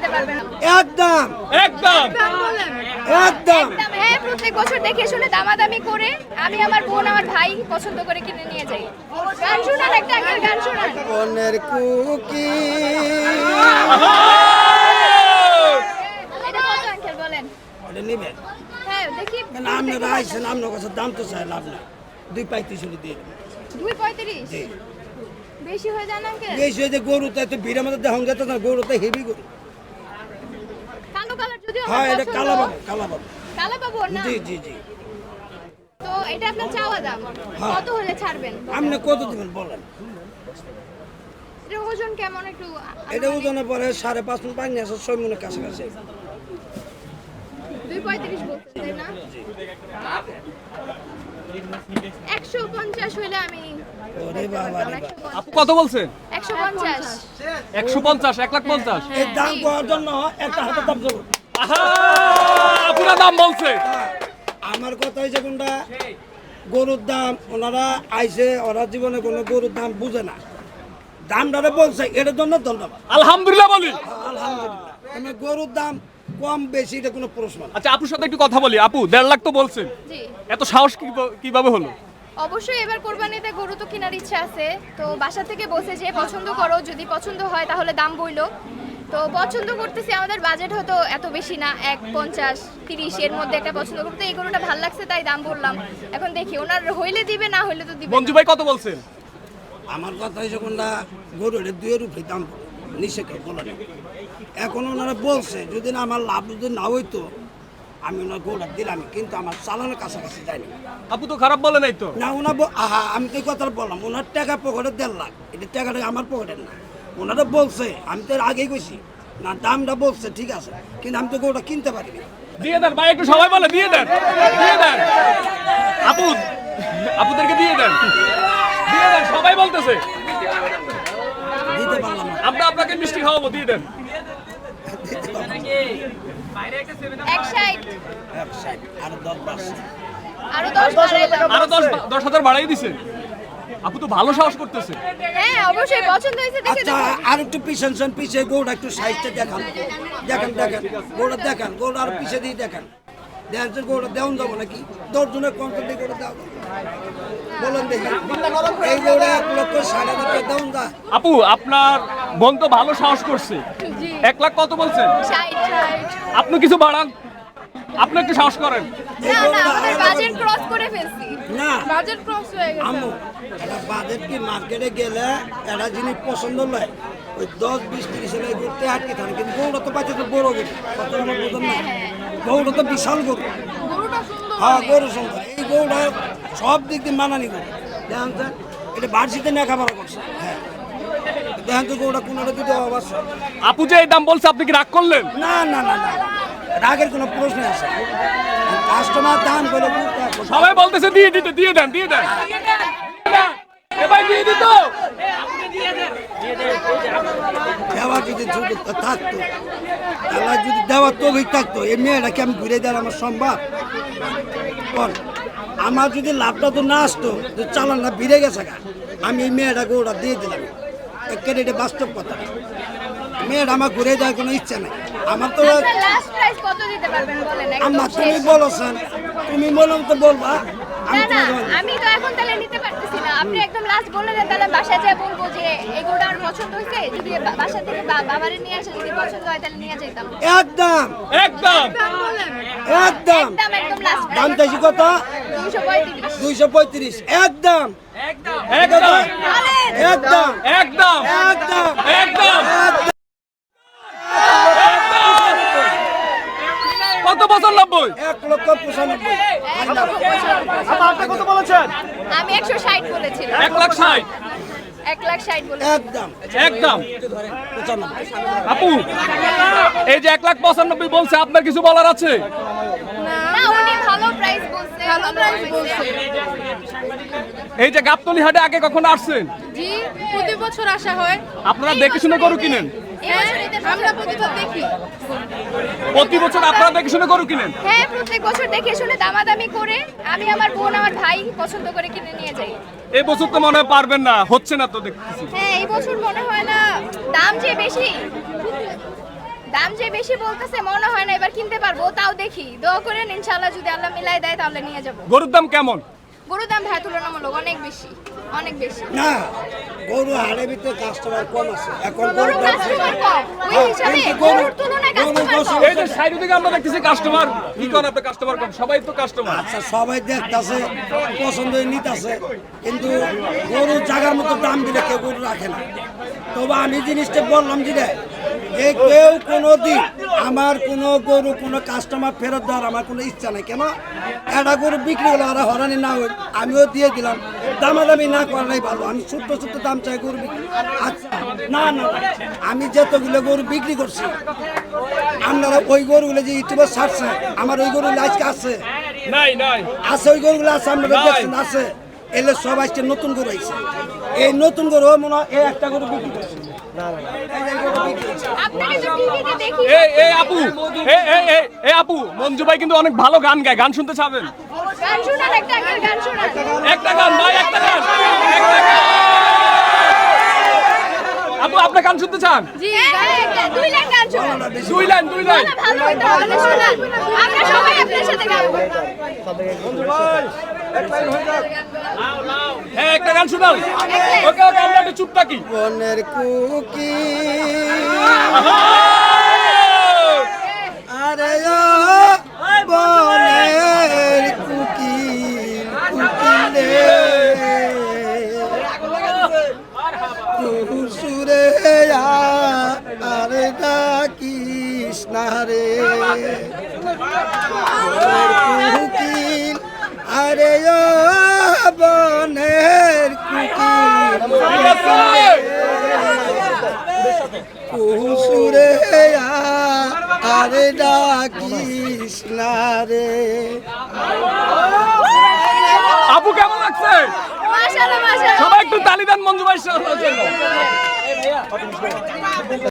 দিতে পারবেন? একদম একদম একদম হ্যাঁ, প্রত্যেক বছর দেখে শুনে দামাদামি করে আমি আমার বোন আমার ভাই পছন্দ করে কিনে নিয়ে যাই। গান শোনান, একটা আগের গান শোনান। বনের কুকি এটা কত আঙ্কেল বলেন? ওটা নিবেন হ্যাঁ দেখি। না আপনারা আইসেন আপনার কাছে দাম তো চাই লাভ না 2.35 দিয়ে 2.35 জি বেশি হয়ে যায় না আঙ্কেল? বেশি হয়ে যে গরু তাই তো ভিড়ের মধ্যে দেখান যেত না গরু তো হেভি গরু কালো কালার যদি হ্যাঁ এটা কালা বাবু কালো পাবো না। জি জি জি তো এটা আপনার চাওয়া দাম হ্যাঁ। কত হলে ছাড়বেন? আপনি কত দিবেন বলেন এটা ওজন কেমন একটু? এটা ওজনে পরে 5.5 মণ পানি আছে 6 মণের কাছাকাছি 2.35 বলছেন তাই না? 150 হইলে আমি ওরে বাবা রে বাবা। আপু কত বলছেন? 150 150 1,50,000 এই দাম করার জন্য একটা হাতে দাম দেবো আহা আপুরা দাম বলছে। আমার কথা হয়েছে কোনটা গরুর দাম ওনারা আইসে ওরা জীবনে কোনো গরুর দাম বুঝে না দামটা বলছে এটার জন্য ধন্যবাদ আলহামদুলিল্লাহ বলি। আলহামদুলিল্লাহ আমি গরুর দাম কম বেশি এটা কোনো প্রশ্ন না আচ্ছা আপুর সাথে একটু কথা বলি। আপু 1.5 লাখ তো বলছেন, জি। এত সাহস কিভাবে হলো? অবশ্যই এবার কোরবানিতে গরু তো কেনার ইচ্ছা আছে, তো বাসা থেকে বসে যে পছন্দ করো, যদি পছন্দ হয় তাহলে দাম বইলো। তো পছন্দ করতেছি, আমাদের বাজেট হয়তো এত বেশি না, 1.50-30 এর মধ্যে একটা পছন্দ করতে, এই গরুটা ভালো লাগছে তাই দাম বললাম। এখন দেখি ওনার হইলে দিবে, না হইলে তো দিবে মঞ্জু না। ভাই কত বলছেন? আমার কথা হয়েছে কোনটা গরুর 2 রুপি দাম নিচে কেউ বলে না এখন ওনারা বলছে যদি না আমার লাভ যদি না হইতো আমি ওনার গরুটা দিলাম কিন্তু আমার চালানোর কাছাকাছি যায়নি আপু তো খারাপ বলে নাই তো। না ওনার আহা আমি তো এই কথা বললাম ওনার টাকা পকেটে 1.5 লাখ এটা টাকাটা আমার পকেটের না ওনারা বলছে আমি তো এর আগেই কইছি না দামটা বলছে ঠিক আছে কিন্তু আমি তো গরুটা কিনতে পারিনি দিয়ে দেন ভাই, একটু সবাই বলে দিয়ে দেন, দিয়ে দেন আপু, আপুদেরকে দিয়ে দেন, দিয়ে দেন, সবাই বলতেছে। দিতে পারলাম না আমরা আপনাকে মিষ্টি খাওয়াবো, দিয়ে দেন। দিতে পারলাম না 160 আর 10 বাড়ছে আরো 10 বাড়াইলাম। আরো 10,000 বাড়াই দিছে। আপু তো ভালো সাহস করতেছে। হ্যাঁ অবশ্যই পছন্দ হয়েছে দেখে আচ্ছা দেবো। আর একটু পিছিয়ে গরুটা একটু সাইডটা দেখান দেখেন গরুটা দেখান গরুটা আর পিছিয়ে দিয়ে দেখান দেখেন গরুটা দেওয়ান যাবো নাকি 10 জনের কন্ট্রোল দিয়ে গরুটা দেওয়া বলেন দেখি এই গরুটা 1,60,000 দেওয়ান যা আপু আপনার বোন তো ভালো সাহস করছে, 1 লাখ কত বলছেন? 60 আপনি কিছু বাড়ান, আপনি একটু সাহস করেন। না না, আমাদের বাজেট ক্রস করে ফেলছি। না বাজেট ক্রস হয়ে গেছে। আম্মু এটা বাজেট কি মার্কেটে গেলে একটা জিনিস পছন্দ নয় ওই 10-20-30 এর ঘুরতে আটকে থাকে কিন্তু গরুটা তো বাচ্চা তো বড় গরু কত আমার বোঝেন না গরুটা তো বিশাল গরু গরুটা সুন্দর। হ্যাঁ গরু সুন্দর এই গরুটা সব দিক দিয়ে মানানি গরু দেখেন তো এটা বার্ষিতে লেখাপড়া করছে হ্যাঁ দেখেন তো গরুটা কোনোটা দিতে অবশ্য আপু যে এই দাম বলছে আপনি কি রাগ করলেন? না না না না রাগের কোনো প্রশ্ন আছে কাস্টমার দাম বলে সবাই বলতেছে দিয়ে দিতে, দিয়ে দেন, দিয়ে দেন। এবার দিয়ে দিত। দেওয়া যদি যোগ্যতা থাকতো তাহলে যদি দেওয়ার তৌফিক থাকতো এই মেয়েটাকে আমি ঘুরে দেওয়ার আমার সম্ভব বল আমার যদি লাভটা তো না আসতো যে চালানটা ভিড়ে গেছে গা আমি এই মেয়েটাকে ওটা দিয়ে দিলাম একেবারে এটা বাস্তব কথা মেয়েটা আমার ঘুরে দেওয়ার কোনো ইচ্ছা নেই আমার তো আচ্ছা লাস্ট প্রাইস কত দিতে পারবেন বলেন একদম আম্মা তুমি শেষ। বলেছেন তুমি বললাম তো বলবা আমি না না, তোমাকে আমি তো এখন তাহলে নিতে পারতেছি না। আপনি একদম লাস্ট বলে দেন, তাহলে বাসায় যেয়ে বলবো যে এই গরুটা আমার পছন্দ হয়েছে, যদি বাসা থেকে বাবারে নিয়ে আসে, যদি পছন্দ হয় তাহলে নিয়ে যাইতাম। একদম একদম একদম একদম লাস্ট দাম চাইছি কত 235। 235 একদম একদম একদম একদম একদম একদম। কত বছর 90? 1,95,000 কত বলেছেন? আমি 160 বলেছিলাম। 1,60,000 160 বলেছিলাম। একদম একদম। 95 আপু এই যে 1,95,000 বলছে, আপনার কিছু বলার আছে? না উনি ভালো প্রাইস বলছে, ভালো প্রাইস বলছে। এই যে গাবতলী হাটে আগে কখনো আসছেন? জি, প্রতি বছর আসা হয়। আপনারা দেখে শুনে গরু কিনেন? আমরা প্রতিবার দেখি। প্রতি বছর আপনারা দেখে শুনে গরু কিনেন? হ্যাঁ প্রত্যেক বছর দেখে শুনে দামাদামি করে আমি আমার বোন আমার ভাই পছন্দ করে কিনে নিয়ে যাই। এই বছর তো মনে হয় পারবেন না, হচ্ছে না তো দেখতেছি। হ্যাঁ এই বছর মনে হয় না, দাম যে বেশি, দাম দাম যে বেশি বলতেছে মনে হয় না এবার কিনতে পারবো, তাও দেখি, দোয়া করেন ইনশাআল্লাহ যদি আল্লাহ মিলাই দেয় তাহলে নিয়ে যাব। গরুর দাম কেমন? গরুর দাম ভাই তুলনামূলক অনেক বেশি, অনেক বেশি। না গরু হাড়ের ভিতরে কাস্টমার কম আছে এখন গরু গরুর দাম বেশি। কাস্টমার কম, ওই হিসাবে কিন্তু গরুর তুলনায় কাস্টমার কম। এই যে সাইড থেকে আমরা দেখতেছি কাস্টমার, কি কোন আপনি কাস্টমার কম? সবাই তো কাস্টমার। আচ্ছা সবাই দেখতেছে পছন্দ হয়ে নিতেছে, কিন্তু গরুর জায়গার মতো দাম দিলে কেউ গরু রাখে না। তবে আমি জিনিসটা বললাম যে যে কেউ কোনো দিন আমার কোনো গরু কোনো কাস্টমার ফেরত দেওয়ার আমার কোনো ইচ্ছা নাই। কেন একটা গরু বিক্রি হলো আর হরানি না হই আমিও দিয়ে দিলাম, দামাদামি না করাই ভালো। আমি ছোট্ট ছোট্ট দাম চাই গরু বিক্রি। আচ্ছা না না আমি যতগুলো গরু বিক্রি করছি আপনারা ওই গরুগুলো যে ইউটিউবে ছাড়ছে আমার ওই গরুগুলো আজকে আছে নাই নাই আছে, ওই গরুগুলো আছে আপনারা দেখছেন আছে, এলে সব আজকে নতুন গরু আইছে। এই নতুন গরু মনে হয় এই একটা গরু বিক্রি করছে। আপনাকে তো টিভিতে দেখি। এই আপু, এই আপু, মঞ্জু ভাই কিন্তু অনেক ভালো গান গায়, গান শুনতে চাবেন? গান শোনান, একটা গান শোনান। একটা গান ভাই, একটা গান, একটা গান। আপু আপনি গান শুনতে চান? জি, দুই লাইন গান শোনান। দুই লাইন, দুই লাইন। না, ভালো হইতো, ভালো শোনান। আমরা সবাই আপনার সাথে গাবো। হ্যাঁ একটা গান শোনাও। ওকে ওকে, আমরা একটু চুপ থাকি। বনের কুকি আরে ও বনের কুকি কুকিলে সুরে আরে ডাকিস না রে কুকিল আরে ও বনের ঠিক আছে। কুসুরে আরে ডাকিস না রে। আপু কেমন লাগছে? মাশাআল্লাহ, মাশাআল্লাহ। সবাই একটু তালি দেন মঞ্জু ভাইয়ের জন্য।